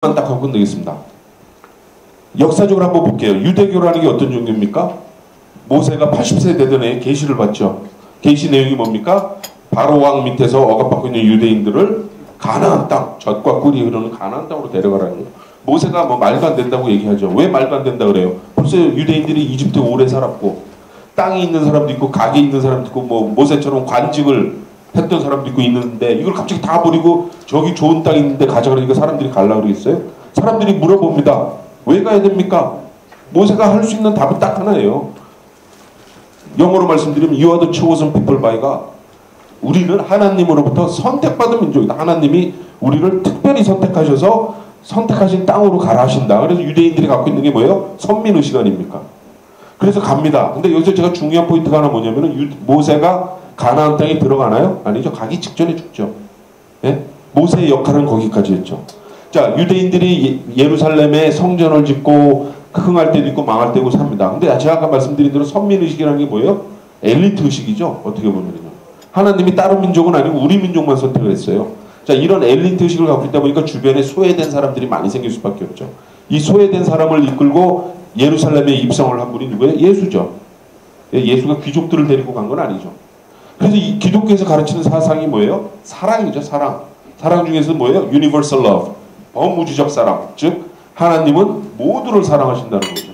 딱 하고 끝내겠습니다. 역사적으로 한번 볼게요. 유대교라는 게 어떤 종교입니까? 모세가 80세 되던 해에 계시를 받죠. 계시 내용이 뭡니까? 바로 왕 밑에서 억압받고 있는 유대인들을 가나안 땅, 젖과 꿀이 흐르는 가나안 땅으로 데려가라는 거예요. 모세가 뭐 말도 안 된다고 얘기하죠. 왜 말도 안 된다 그래요? 벌써 유대인들이 이집트에 오래 살았고 땅이 있는 사람도 있고 가게 있는 사람도 있고 뭐 모세처럼 관직을 했던 사람도 있고 있는데 이걸 갑자기 다 버리고 저기 좋은 땅 있는데 가져가니까 사람들이 가려고 그러겠어요? 사람들이 물어봅니다. 왜 가야 됩니까? 모세가 할 수 있는 답은 딱 하나예요. 영어로 말씀드리면 You are the chosen people by God. 우리는 하나님으로부터 선택받은 민족이다. 하나님이 우리를 특별히 선택하셔서 선택하신 땅으로 가라 하신다. 그래서 유대인들이 갖고 있는 게 뭐예요? 선민의식 아닙니까? 그래서 갑니다. 근데 여기서 제가 중요한 포인트가 하나 뭐냐면은 모세가 가나안 땅에 들어가나요? 아니죠. 가기 직전에 죽죠. 예? 모세의 역할은 거기까지였죠. 자, 유대인들이 예루살렘에 성전을 짓고 흥할 때도 있고 망할 때고 삽니다. 근데 제가 아까 말씀드린 대로 선민의식이라는 게 뭐예요? 엘리트 의식이죠. 어떻게 보면요. 하나님이 다른 민족은 아니고 우리 민족만 선택을 했어요. 자, 이런 엘리트 의식을 갖고 있다 보니까 주변에 소외된 사람들이 많이 생길 수밖에 없죠. 이 소외된 사람을 이끌고 예루살렘에 입성을 한 분이 누구예요? 예수죠. 예수가 귀족들을 데리고 간 건 아니죠. 그래서 이 기독교에서 가르치는 사상이 뭐예요? 사랑이죠, 사랑. 사랑 중에서 뭐예요? Universal Love. 범우주적 사랑. 즉, 하나님은 모두를 사랑하신다는 거죠.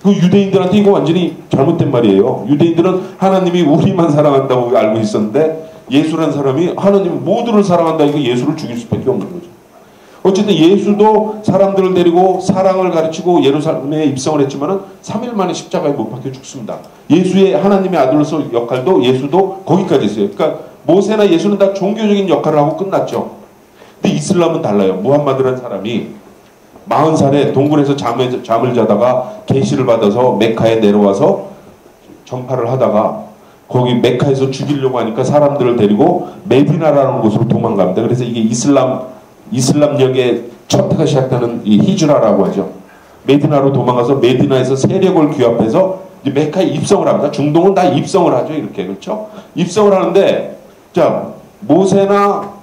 그 유대인들한테 이거 완전히 잘못된 말이에요. 유대인들은 하나님이 우리만 사랑한다고 알고 있었는데 예수라는 사람이 하나님 모두를 사랑한다. 이거 예수를 죽일 수밖에 없는 거죠. 어쨌든 예수도 사람들을 데리고 사랑을 가르치고 예루살렘에 입성을 했지만은 3일 만에 십자가에 못 박혀 죽습니다. 예수의 하나님의 아들로서 역할도 예수도 거기까지 했어요. 그러니까 모세나 예수는 다 종교적인 역할을 하고 끝났죠. 근데 이슬람은 달라요. 무함마드라는 사람이 40살에 동굴에서 잠을 자다가 계시를 받아서 메카에 내려와서 전파를 하다가 거기 메카에서 죽이려고 하니까 사람들을 데리고 메디나라는 곳으로 도망갑니다. 그래서 이게 이슬람력의 첫 해가 시작되는 이 히즈라라고 하죠. 메디나로 도망가서 메디나에서 세력을 규합해서 이제 메카에 입성을 합니다. 중동은 다 입성을 하죠. 이렇게. 그렇죠? 입성을 하는데 자, 모세나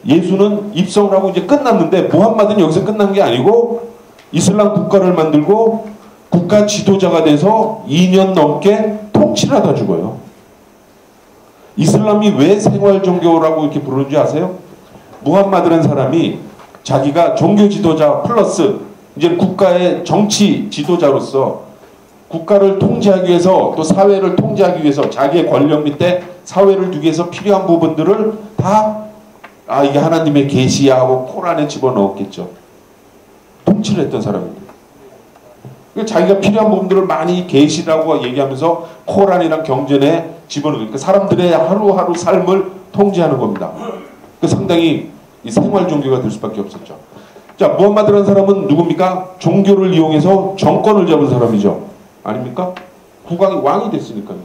예수는 입성을 하고 이제 끝났는데 무함마드는 여기서 끝난 게 아니고 이슬람 국가를 만들고 국가 지도자가 돼서 2년 넘게 통치를 하다 죽어요. 이슬람이 왜 생활 종교라고 이렇게 부르는지 아세요? 무함마드라는 사람이 자기가 종교 지도자 플러스 이제 국가의 정치 지도자로서 국가를 통제하기 위해서 또 사회를 통제하기 위해서 자기의 권력 밑에 사회를 두기 위해서 필요한 부분들을 다 이게 하나님의 계시야 하고 코란에 집어넣었겠죠. 통치를 했던 사람입니다. 자기가 필요한 부분들을 많이 계시라고 얘기하면서 코란이랑 경전에 집어넣으니까 사람들의 하루하루 삶을 통제하는 겁니다. 상당히 이 생활 종교가 될 수밖에 없었죠. 자, 무함마드라는 사람은 누굽니까? 종교를 이용해서 정권을 잡은 사람이죠. 아닙니까? 국왕이 왕이 됐으니까요.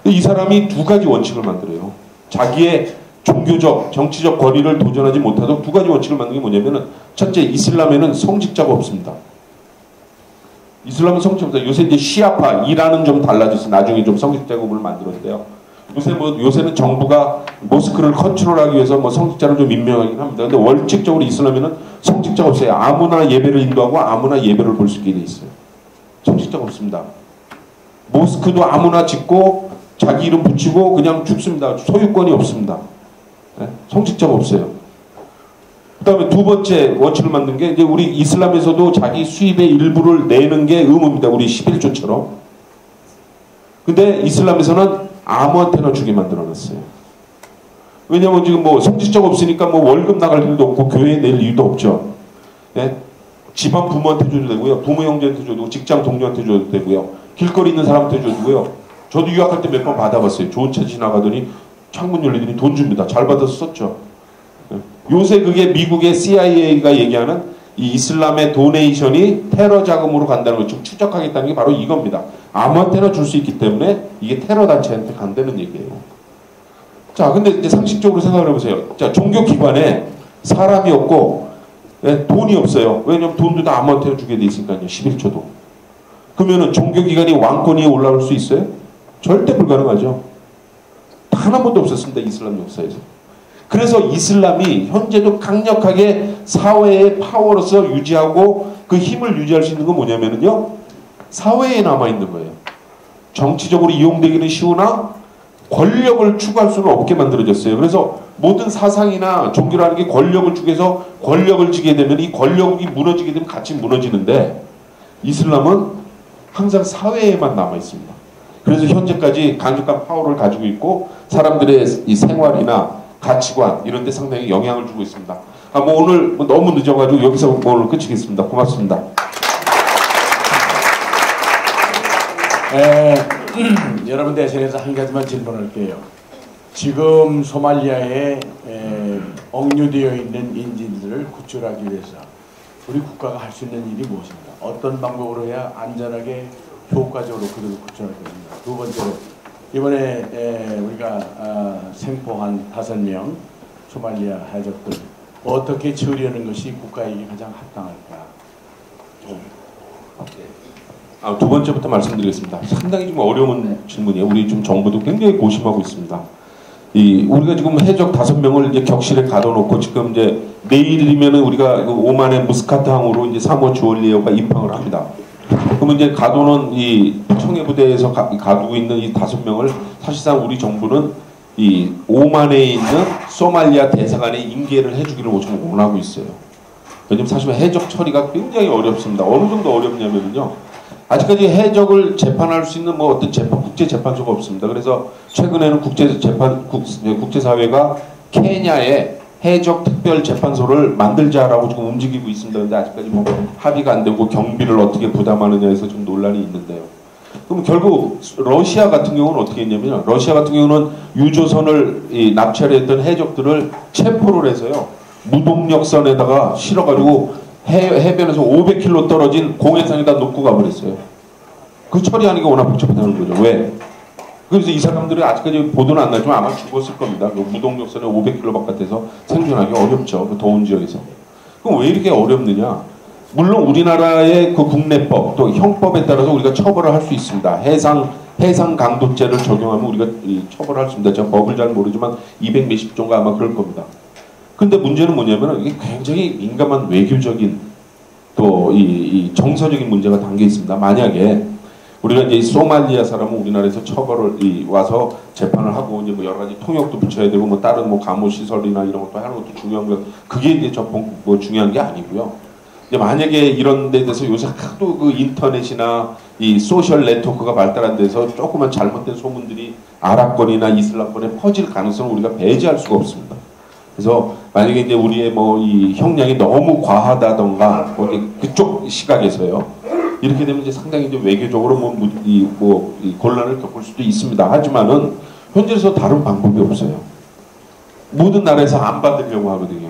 이 사람이 두 가지 원칙을 만들어요. 자기의 종교적, 정치적 권위를 도전하지 못하도록 두 가지 원칙을 만든 게 뭐냐면은 첫째, 이슬람에는 성직자가 없습니다. 이슬람은 성직자 없다. 요새 이제 시아파, 이란은 좀 달라졌어요. 나중에 좀 성직자급을 만들었는데요. 요새는 정부가 모스크를 컨트롤하기 위해서 뭐 성직자를 좀 임명하긴 합니다. 근데 원칙적으로 이슬람에는 성직자가 없어요. 아무나 예배를 인도하고 아무나 예배를 볼 수 있게 돼 있어요. 성직자가 없습니다. 모스크도 아무나 짓고 자기 이름 붙이고 그냥 죽습니다. 소유권이 없습니다. 네? 성직자가 없어요. 그 다음에 두 번째 원칙을 만든 게 이제 우리 이슬람에서도 자기 수입의 일부를 내는 게 의무입니다. 우리 11조처럼. 근데 이슬람에서는 아무한테나 주게 만들어놨어요. 왜냐면 지금 뭐 성직자가 없으니까 뭐 월급 나갈 일도 없고 교회에 낼 이유도 없죠. 네? 집안 부모한테 줘도 되고요. 부모 형제한테 줘도 되고 직장 동료한테 줘도 되고요. 길거리 있는 사람한테 줘도 되고요. 저도 유학할 때 몇 번 받아봤어요. 좋은 차 지나가더니 창문 열리더니 돈 줍니다. 잘 받아서 썼죠. 네? 요새 그게 미국의 CIA가 얘기하는 이 이슬람의 도네이션이 테러 자금으로 간다는 걸 좀 추적하겠다는 게 바로 이겁니다. 아무한테나 줄 수 있기 때문에 이게 테러 단체한테 간다는 얘기예요. 자, 근데 이제 상식적으로 생각을 해보세요. 자, 종교기관에 사람이 없고 돈이 없어요. 왜냐면 돈도 다 아무한테나 주게 돼 있으니까요. 11조도. 그러면은 종교기관이 왕권 위에 올라올 수 있어요? 절대 불가능하죠. 단 한 번도 없었습니다. 이슬람 역사에서. 그래서 이슬람이 현재도 강력하게 사회의 파워로서 유지하고 그 힘을 유지할 수 있는 건 뭐냐면요, 사회에 남아있는 거예요. 정치적으로 이용되기는 쉬우나 권력을 추구할 수는 없게 만들어졌어요. 그래서 모든 사상이나 종교라는 게 권력을 추구해서 권력을 쥐게 되면 이 권력이 무너지게 되면 같이 무너지는데, 이슬람은 항상 사회에만 남아있습니다. 그래서 현재까지 강력한 파워를 가지고 있고 사람들의 이 생활이나 가치관 이런 데 상당히 영향을 주고 있습니다. 뭐 오늘 너무 늦어가지고 여기서 오늘 끝이겠습니다. 고맙습니다. 여러분 대신해서 한 가지만 질문할게요. 지금 소말리아에 억류되어 있는 인질들을 구출하기 위해서 우리 국가가 할 수 있는 일이 무엇입니까? 어떤 방법으로 해야 안전하게 효과적으로 그들을 구출할 것입니다. 두 번째로, 이번에 우리가 생포한 5명 소말리아 해적들 어떻게 처리하는 것이 국가에게 가장 합당할까? 두 번째부터 말씀드리겠습니다. 상당히 좀 어려운 질문이에요. 우리 좀 정부도 굉장히 고심하고 있습니다. 우리가 지금 해적 5명을 이제 격실에 가둬놓고 지금 이제 내일이면은 우리가 오만의 무스카트 항으로 이제 사모 주얼리에어가 입항을 합니다. 그러면 이제 가둬놓은 이 청해부대에서 가두고 있는 이 5명을 사실상 우리 정부는 이 오만에 있는 소말리아 대사관에 인계를 해주기를 좀 원하고 있어요. 왜냐면 사실 해적 처리가 굉장히 어렵습니다. 어느 정도 어렵냐면요, 아직까지 해적을 재판할 수 있는 뭐 어떤 국제 재판소가 없습니다. 그래서 최근에는 국제사회가 케냐에 해적 특별 재판소를 만들자라고 지금 움직이고 있습니다. 근데 아직까지 뭐 합의가 안 되고 경비를 어떻게 부담하느냐에서 좀 논란이 있는데요. 그럼 결국 러시아 같은 경우는 어떻게 했냐면요, 러시아 같은 경우는 유조선을 납치하려 했던 해적들을 체포를 해서요, 무동력선에다가 실어가지고 해변에서 500km 떨어진 공해상에다 놓고 가버렸어요. 그 처리하는 게 워낙 복잡하다는 거죠. 왜? 그래서 이 사람들이 아직까지 보도는 안 나지만 아마 죽었을 겁니다. 그 무동력선에 500km 바깥에서 생존하기 어렵죠. 그 더운 지역에서. 그럼 왜 이렇게 어렵느냐? 물론 우리나라의 그 국내법 또 형법에 따라서 우리가 처벌을 할 수 있습니다. 해상 강도죄를 적용하면 우리가 처벌을 할 수 있습니다. 제가 법을 잘 모르지만 200 몇십 조가 아마 그럴 겁니다. 근데 문제는 뭐냐면 이게 굉장히 민감한 외교적인 또 이 정서적인 문제가 담겨 있습니다. 만약에 우리가 이제 소말리아 사람은 우리나라에서 처벌을 와서 재판을 하고 이제 뭐 여러 가지 통역도 붙여야 되고 뭐 다른 뭐 감호 시설이나 이런 것도 하는 것도 중요한 거, 그게 이제 뭐 중요한 게 아니고요. 이제 만약에 이런 데 대해서 요새 하도 그 인터넷이나 이 소셜 네트워크가 발달한 데서 조그만 잘못된 소문들이 아랍권이나 이슬람권에 퍼질 가능성을 우리가 배제할 수가 없습니다. 그래서 만약에 이제 우리의 뭐 이 형량이 너무 과하다던가 그쪽 시각에서요, 이렇게 되면 이제 상당히 이제 외교적으로 이 곤란을 겪을 수도 있습니다. 하지만은 현재에서 다른 방법이 없어요. 모든 나라에서 안 받으려고 하거든요.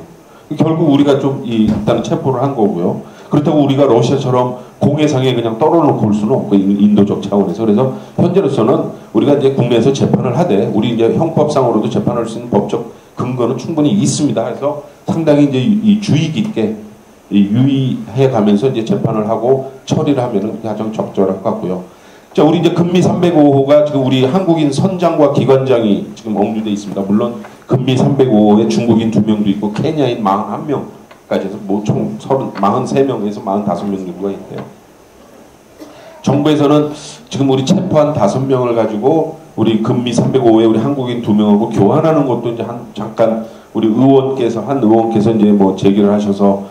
결국 우리가 좀 일단 체포를 한 거고요. 그렇다고 우리가 러시아처럼 공해상에 그냥 떨어놓고 올 수는 없고, 인도적 차원에서. 그래서 현재로서는 우리가 이제 국내에서 재판을 하되 우리 이제 형법상으로도 재판할 수 있는 법적 근거는 충분히 있습니다. 그래서 상당히 이제 이 주의 깊게 유의해 가면서 이제 재판을 하고 처리를 하면은 가장 적절할 것 같고요. 자, 우리 이제 금미 305호가 지금 우리 한국인 선장과 기관장이 지금 억류돼 있습니다. 물론 금미 305호에 중국인 2명도 있고 케냐인 41명까지 해서 뭐 총 43명에서 45명 정도가 있대요. 정부에서는 지금 우리 체포한 5명을 가지고 우리 금미 305호에 우리 한국인 2명하고 교환하는 것도 이제 잠깐 우리 한 의원께서 이제 뭐 제기를 하셔서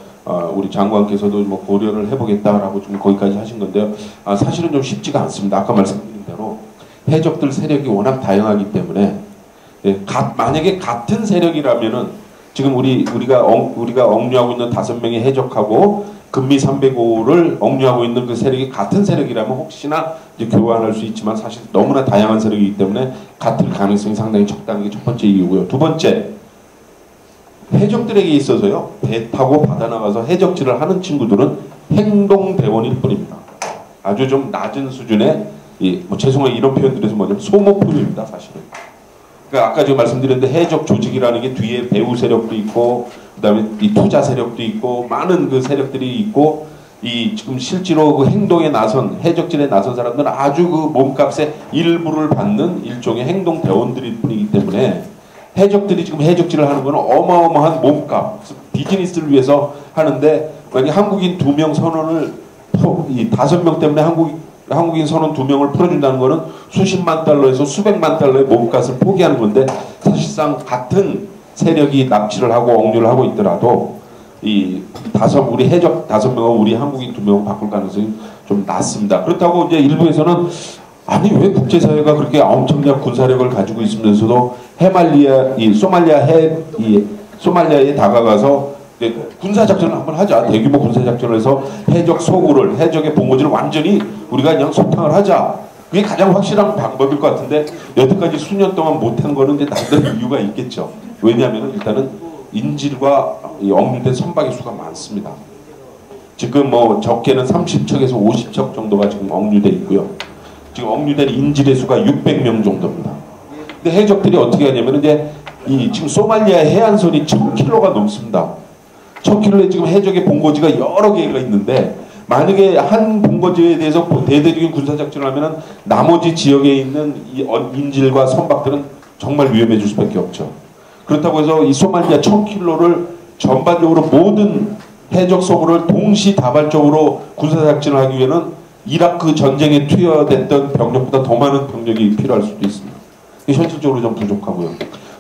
우리 장관께서도 뭐 고려를 해보겠다라고 좀 거기까지 하신 건데요. 사실은 좀 쉽지가 않습니다. 아까 말씀드린 대로 해적들 세력이 워낙 다양하기 때문에 만약에 같은 세력이라면은 지금 우리가 억류하고 있는 5명의 해적하고 금미 305를 억류하고 있는 그 세력이 같은 세력이라면 혹시나 이제 교환할 수 있지만 사실 너무나 다양한 세력이기 때문에 같을 가능성이 상당히 적다는 게 첫 번째 이유고요. 두 번째, 해적들에게 있어서요, 배 타고 바다 나가서 해적질을 하는 친구들은 행동대원일 뿐입니다. 아주 좀 낮은 수준의 뭐 죄송해요 이런 표현들에서 뭐냐면 소모품입니다. 사실은. 그러니까 아까 제가 말씀드렸는데 해적 조직이라는 게 뒤에 배후 세력도 있고 그다음에 이 투자 세력도 있고 많은 그 세력들이 있고 지금 실제로 그 행동에 나선 해적질에 나선 사람들은 아주 그 몸값의 일부를 받는 일종의 행동 대원들일 뿐이기 때문에 해적들이 지금 해적질을 하는 거는 어마어마한 몸값, 비즈니스를 위해서 하는데 만약 한국인 2명 선원을 이 5명 때문에 한국인 선원 2명을 풀어준다는 거는 수십만 달러에서 수백만 달러의 몸값을 포기하는 건데 사실상 같은 세력이 납치를 하고 억류를 하고 있더라도 우리 해적 5명과 우리 한국인 2명을 바꿀 가능성이 좀 낮습니다. 그렇다고 이제 일부에서는 아니 왜 국제사회가 그렇게 엄청난 군사력을 가지고 있으면서도 소말리아에 다가가서 군사작전을 한번 하자. 대규모 군사작전을 해서 해적 소굴을, 해적의 본거지를 완전히 우리가 그냥 소탕을 하자. 그게 가장 확실한 방법일 것 같은데 여태까지 수년 동안 못한 거는 이제 나름대로 이유가 있겠죠. 왜냐하면 일단은 인질과 억류된 선박의 수가 많습니다. 지금 뭐 적게는 30척에서 50척 정도가 지금 억류돼 있고요. 지금 억류된 인질의 수가 600명 정도입니다. 근데 해적들이 어떻게 하냐면 이제 지금 소말리아 해안선이 1000km가 넘습니다. 1000km에 지금 해적의 본거지가 여러 개가 있는데 만약에 한 본거지에 대해서 대대적인 군사작전을 하면 나머지 지역에 있는 인질과 선박들은 정말 위험해질 수밖에 없죠. 그렇다고 해서 이 소말리아 1000km를 전반적으로 모든 해적 소굴을 동시다발적으로 군사작전을 하기 위해는 이라크 전쟁에 투여됐던 병력보다 더 많은 병력이 필요할 수도 있습니다. 현실적으로 좀 부족하고요.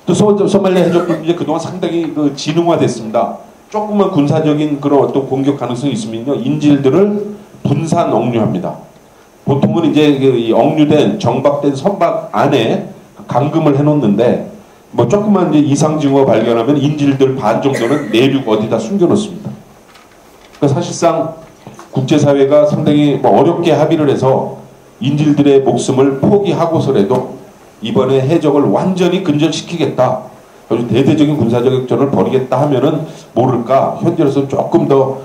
또 소말리아 해적도 이제 그동안 상당히 진흥화됐습니다. 조금만 군사적인 그런 어떤 공격 가능성이 있으면요, 인질들을 분산 억류합니다. 보통은 이제 이 억류된 정박된 선박 안에 감금을 해놓는데 뭐 조금만 이제 이상 징후가 발견하면 인질들 반 정도는 내륙 어디다 숨겨놓습니다. 그러니까 사실상 국제사회가 상당히 어렵게 합의를 해서 인질들의 목숨을 포기하고서라도 이번에 해적을 완전히 근절시키겠다, 아주 대대적인 군사작전을 벌이겠다 하면은 모를까 현재로서 조금 더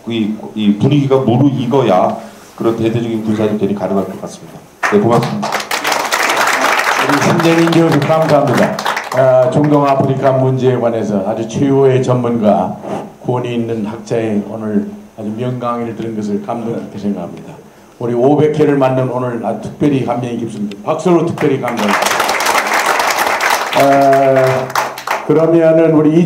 이 분위기가 무르익어야 그런 대대적인 군사작전이 가능할 것 같습니다. 네, 고맙습니다. 우리 신재민 교수 감사합니다. 중동 아프리카 문제에 관해서 아주 최고의 전문가, 권위 있는 학자의 오늘 아주 명강의를 들은 것을 감동 깊게 생각합니다. 우리 500회를 맞는 오늘 특별히 감명이 깊습니다. 박수로 특별히 감사합니다. 그러면은 우리